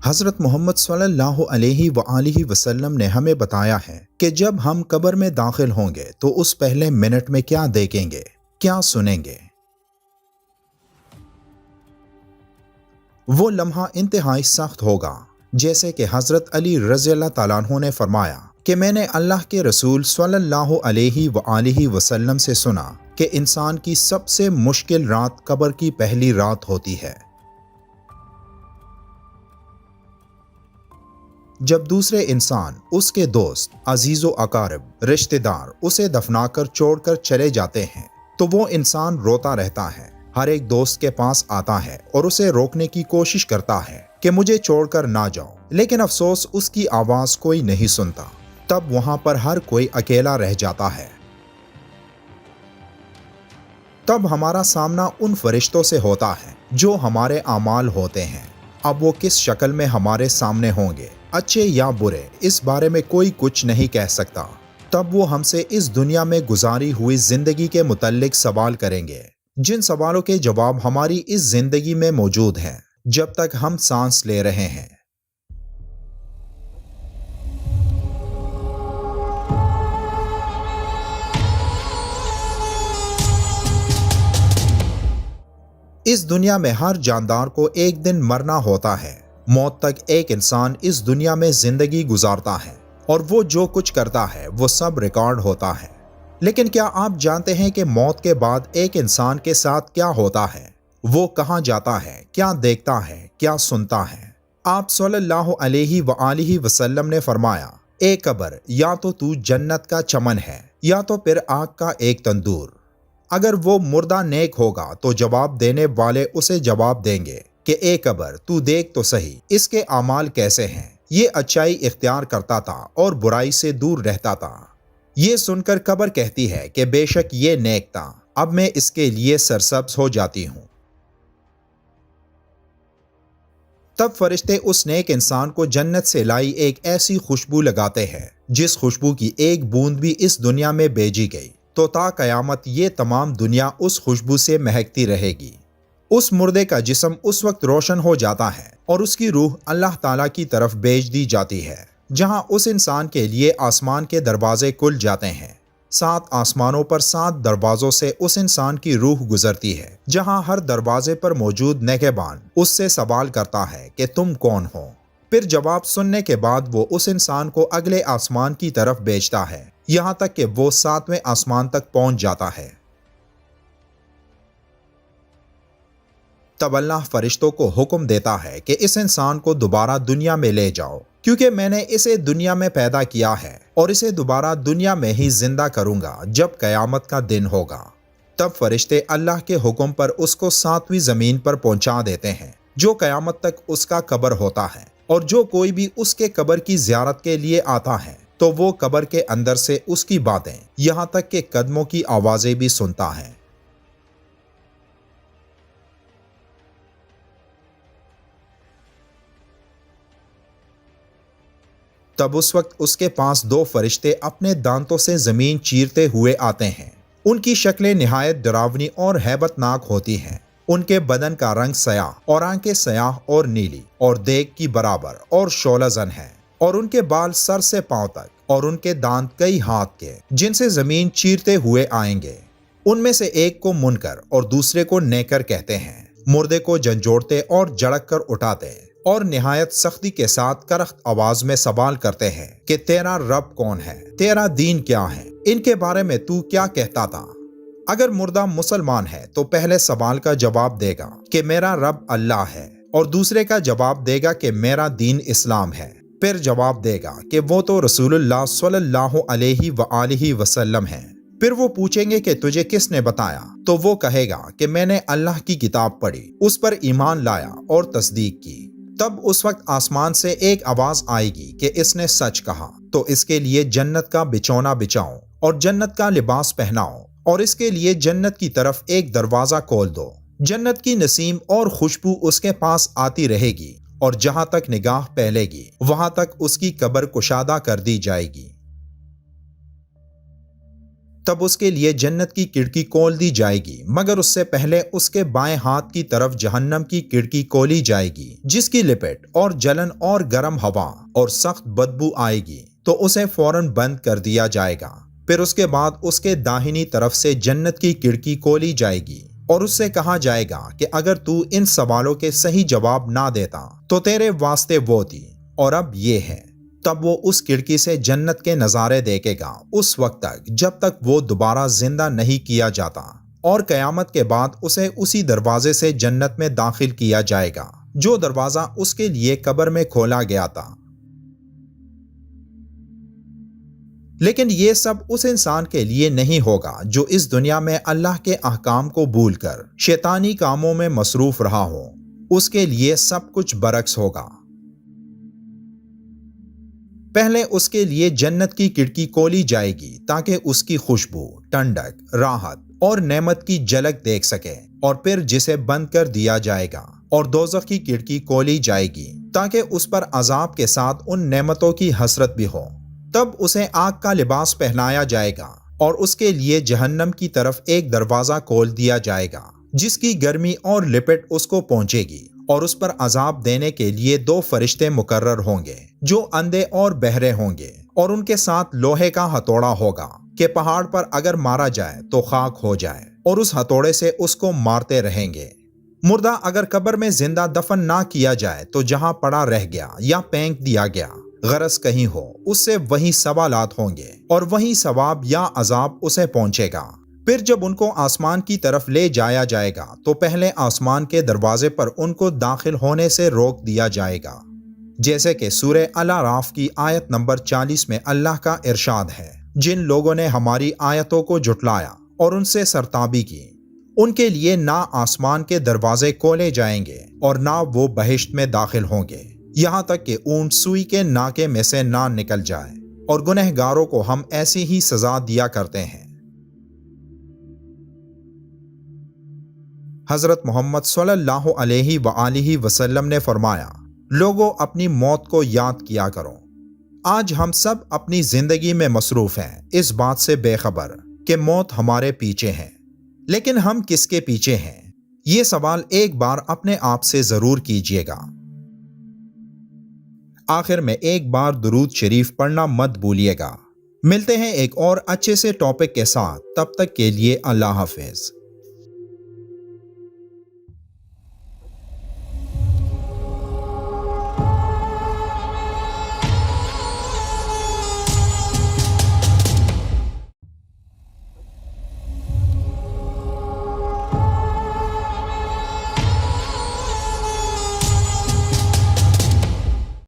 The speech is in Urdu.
حضرت محمد صلی اللہ علیہ وآلہ وسلم نے ہمیں بتایا ہے کہ جب ہم قبر میں داخل ہوں گے تو اس پہلے منٹ میں کیا دیکھیں گے، کیا سنیں گے۔ وہ لمحہ انتہائی سخت ہوگا، جیسے کہ حضرت علی رضی اللہ تعالیٰ عنہ نے فرمایا کہ میں نے اللہ کے رسول صلی اللہ علیہ وآلہ وسلم سے سنا کہ انسان کی سب سے مشکل رات قبر کی پہلی رات ہوتی ہے، جب دوسرے انسان، اس کے دوست، عزیز و اقارب، رشتہ دار اسے دفنا کر چھوڑ کر چلے جاتے ہیں تو وہ انسان روتا رہتا ہے، ہر ایک دوست کے پاس آتا ہے اور اسے روکنے کی کوشش کرتا ہے کہ مجھے چھوڑ کر نہ جاؤ، لیکن افسوس اس کی آواز کوئی نہیں سنتا۔ تب وہاں پر ہر کوئی اکیلا رہ جاتا ہے۔ تب ہمارا سامنا ان فرشتوں سے ہوتا ہے جو ہمارے اعمال ہوتے ہیں۔ اب وہ کس شکل میں ہمارے سامنے ہوں گے، اچھے یا برے، اس بارے میں کوئی کچھ نہیں کہہ سکتا۔ تب وہ ہم سے اس دنیا میں گزاری ہوئی زندگی کے متعلق سوال کریں گے، جن سوالوں کے جواب ہماری اس زندگی میں موجود ہیں جب تک ہم سانس لے رہے ہیں۔ اس دنیا میں ہر جاندار کو ایک دن مرنا ہوتا ہے۔ موت تک ایک انسان اس دنیا میں زندگی گزارتا ہے اور وہ جو کچھ کرتا ہے وہ سب ریکارڈ ہوتا ہے۔ لیکن کیا آپ جانتے ہیں کہ موت کے بعد ایک انسان کے ساتھ کیا ہوتا ہے؟ وہ کہاں جاتا ہے، کیا دیکھتا ہے، کیا سنتا ہے؟ آپ صلی اللہ علیہ وآلہ وسلم نے فرمایا، اے قبر، یا تو جنت کا چمن ہے یا تو پھر آگ کا ایک تندور۔ اگر وہ مردہ نیک ہوگا تو جواب دینے والے اسے جواب دیں گے کہ اے قبر، تو دیکھ تو صحیح اس کے اعمال کیسے ہیں، یہ اچائی اختیار کرتا تھا اور برائی سے دور رہتا تھا۔ یہ سن کر قبر کہتی ہے کہ بے شک یہ نیک تھا، اب میں اس کے لیے سرسبز ہو جاتی ہوں۔ تب فرشتے اس نیک انسان کو جنت سے لائی ایک ایسی خوشبو لگاتے ہیں جس خوشبو کی ایک بوند بھی اس دنیا میں بھیجی گئی تو تا قیامت یہ تمام دنیا اس خوشبو سے مہکتی رہے گی۔ اس مردے کا جسم اس وقت روشن ہو جاتا ہے اور اس کی روح اللہ تعالیٰ کی طرف بھیج دی جاتی ہے، جہاں اس انسان کے لیے آسمان کے دروازے کھل جاتے ہیں۔ 7 آسمانوں پر 7 دروازوں سے اس انسان کی روح گزرتی ہے، جہاں ہر دروازے پر موجود نگہبان اس سے سوال کرتا ہے کہ تم کون ہو؟ پھر جواب سننے کے بعد وہ اس انسان کو اگلے آسمان کی طرف بھیجتا ہے، یہاں تک کہ وہ 7ویں آسمان تک پہنچ جاتا ہے۔ تب اللہ فرشتوں کو حکم دیتا ہے کہ اس انسان کو دوبارہ دنیا میں لے جاؤ، کیونکہ میں نے اسے دنیا میں پیدا کیا ہے اور اسے دوبارہ دنیا میں ہی زندہ کروں گا جب قیامت کا دن ہوگا۔ تب فرشتے اللہ کے حکم پر اس کو 7ویں زمین پر پہنچا دیتے ہیں، جو قیامت تک اس کا قبر ہوتا ہے، اور جو کوئی بھی اس کے قبر کی زیارت کے لیے آتا ہے تو وہ قبر کے اندر سے اس کی باتیں، یہاں تک کہ قدموں کی آوازیں بھی سنتا ہے۔ تب اس وقت اس کے پاس 2 فرشتے اپنے دانتوں سے زمین چیرتے ہوئے آتے ہیں۔ ان کی شکلیں نہایت ڈراؤنی اور ہیبت ناک ہوتی ہیں۔ ان کے بدن کا رنگ سیاہ اور آنکھیں سیاہ اور نیلی اور دیگ کی برابر اور شعلہ زن ہیں، اور ان کے بال سر سے پاؤں تک، اور ان کے دانت کئی ہاتھ کے جن سے زمین چیرتے ہوئے آئیں گے۔ ان میں سے ایک کو منکر اور دوسرے کو نیکر کہتے ہیں۔ مردے کو جھنجھوڑتے اور جھڑک کر اٹھاتے اور نہایت سختی کے ساتھ کرخت آواز میں سوال کرتے ہیں کہ تیرا رب کون ہے، تیرا دین کیا ہے، ان کے بارے میں تو کیا کہتا تھا؟ اگر مردہ مسلمان ہے تو پہلے سوال کا جواب دے گا کہ میرا رب اللہ ہے، اور دوسرے کا جواب دے گا کہ میرا دین اسلام ہے، پھر جواب دے گا کہ وہ تو رسول اللہ صلی اللہ علیہ وآلہ وسلم ہے۔ پھر وہ پوچھیں گے کہ تجھے کس نے بتایا؟ تو وہ کہے گا کہ میں نے اللہ کی کتاب پڑھی، اس پر ایمان لایا اور تصدیق کی۔ تب اس وقت آسمان سے ایک آواز آئے گی کہ اس نے سچ کہا، تو اس کے لیے جنت کا بچھونا بچھاؤ اور جنت کا لباس پہناؤ، اور اس کے لیے جنت کی طرف ایک دروازہ کھول دو۔ جنت کی نسیم اور خوشبو اس کے پاس آتی رہے گی، اور جہاں تک نگاہ پھیلے گی وہاں تک اس کی قبر کشادہ کر دی جائے گی۔ تب اس کے لیے جنت کی کھڑکی کھول دی جائے گی، مگر اس سے پہلے اس کے بائیں ہاتھ کی طرف جہنم کی کھڑکی کھولی جائے گی، جس کی لپٹ اور جلن اور گرم ہوا اور سخت بدبو آئے گی، تو اسے فوراً بند کر دیا جائے گا۔ پھر اس کے بعد اس کے داہنی طرف سے جنت کی کھڑکی کھولی جائے گی اور اس سے کہا جائے گا کہ اگر تو ان سوالوں کے صحیح جواب نہ دیتا تو تیرے واسطے وہ تھی، اور اب یہ ہے۔ تب وہ اس کھڑکی سے جنت کے نظارے دیکھے گا اس وقت تک جب تک وہ دوبارہ زندہ نہیں کیا جاتا، اور قیامت کے بعد اسے اسی دروازے سے جنت میں داخل کیا جائے گا جو دروازہ اس کے لیے قبر میں کھولا گیا تھا۔ لیکن یہ سب اس انسان کے لیے نہیں ہوگا جو اس دنیا میں اللہ کے احکام کو بھول کر شیطانی کاموں میں مصروف رہا ہو۔ اس کے لیے سب کچھ برعکس ہوگا۔ پہلے اس کے لیے جنت کی کھڑکی کھولی جائے گی تاکہ اس کی خوشبو، ٹھنڈک، راحت اور نعمت کی جھلک دیکھ سکے، اور پھر جسے بند کر دیا جائے گا، اور دوزخ کی کھڑکی کھولی جائے گی تاکہ اس پر عذاب کے ساتھ ان نعمتوں کی حسرت بھی ہو۔ تب اسے آگ کا لباس پہنایا جائے گا اور اس کے لیے جہنم کی طرف ایک دروازہ کھول دیا جائے گا جس کی گرمی اور لپٹ اس کو پہنچے گی، اور اس پر عذاب دینے کے لیے 2 فرشتے مقرر ہوں گے جو اندھے اور بہرے ہوں گے، اور ان کے ساتھ لوہے کا ہتھوڑا ہوگا کہ پہاڑ پر اگر مارا جائے تو خاک ہو جائے، اور اس ہتھوڑے سے اس کو مارتے رہیں گے۔ مردہ اگر قبر میں زندہ دفن نہ کیا جائے تو جہاں پڑا رہ گیا یا پھینک دیا گیا، غرض کہیں ہو، اس سے وہی سوالات ہوں گے اور وہی ثواب یا عذاب اسے پہنچے گا۔ پھر جب ان کو آسمان کی طرف لے جایا جائے گا تو پہلے آسمان کے دروازے پر ان کو داخل ہونے سے روک دیا جائے گا، جیسے کہ سورہ الاعراف کی آیت نمبر 40 میں اللہ کا ارشاد ہے، جن لوگوں نے ہماری آیتوں کو جھٹلایا اور ان سے سرتابی کی، ان کے لیے نہ آسمان کے دروازے کھولے جائیں گے اور نہ وہ بہشت میں داخل ہوں گے، یہاں تک کہ اونٹ سوئی کے ناکے میں سے نہ نکل جائے، اور گنہگاروں کو ہم ایسی ہی سزا دیا کرتے ہیں۔ حضرت محمد صلی اللہ علیہ وآلہ وسلم نے فرمایا، لوگوں اپنی موت کو یاد کیا کرو۔ آج ہم سب اپنی زندگی میں مصروف ہیں، اس بات سے بے خبر کہ موت ہمارے پیچھے ہے، لیکن ہم کس کے پیچھے ہیں؟ یہ سوال ایک بار اپنے آپ سے ضرور کیجئے گا۔ آخر میں ایک بار درود شریف پڑھنا مت بھولیے گا۔ ملتے ہیں ایک اور اچھے سے ٹاپک کے ساتھ، تب تک کے لیے اللہ حافظ۔